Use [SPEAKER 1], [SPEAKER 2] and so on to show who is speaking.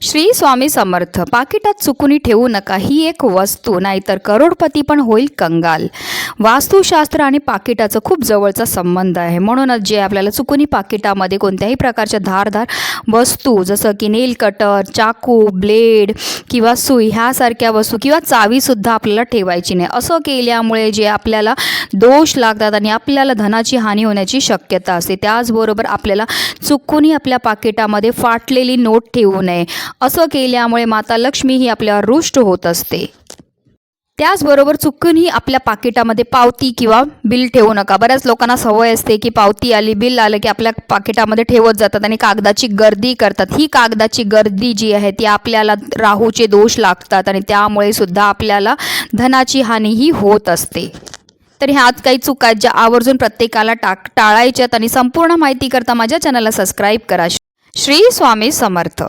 [SPEAKER 1] श्री स्वामी समर्थ. पाकिटात चुकून ठेवू नका. ही एक वस्तू नाहीतर करोडपती पण होईल कंगाल. वास्तुशास्त्र आणि पाकिटाचं खूप जवळचा संबंध आहे. म्हणूनच जे आपल्याला चुकून पाकिटामध्ये कोणत्याही प्रकारच्या धारदार वस्तू जसं की नेल कटर, चाकू, ब्लेड किंवा सुई ह्यासारख्या वस्तू किंवा चावीसुद्धा आपल्याला ठेवायची नाही. असं केल्यामुळे जे आपल्याला दोष लागतात आणि आपल्याला धनाची हानी होण्याची शक्यता असते. त्याचबरोबर आपल्याला चुकून आपल्या पाकिटामध्ये फाटलेली नोट ठेवू नये. असं केल्यामुळे माता लक्ष्मी ही आपल्यावर रुष्ट होत असते. त्याचबरोबर चुकूनही आपल्या पाकिटामध्ये पावती किंवा बिल ठेवू नका. बऱ्याच लोकांना सवय असते की पावती आली, बिल आलं की आपल्या पाकिटामध्ये ठेवत जातात आणि कागदाची गर्दी करतात. ही कागदाची गर्दी जी आहे ती आपल्याला राहूचे दोष लागतात आणि त्यामुळे सुद्धा आपल्याला धनाची हानीही होत असते. तर ह्यात काही चुका आहेत ज्या आवर्जून प्रत्येकाला टाळायच्यात आणि संपूर्ण माहिती करता माझ्या चॅनलला सबस्क्राईब करा. श्री स्वामी समर्थ.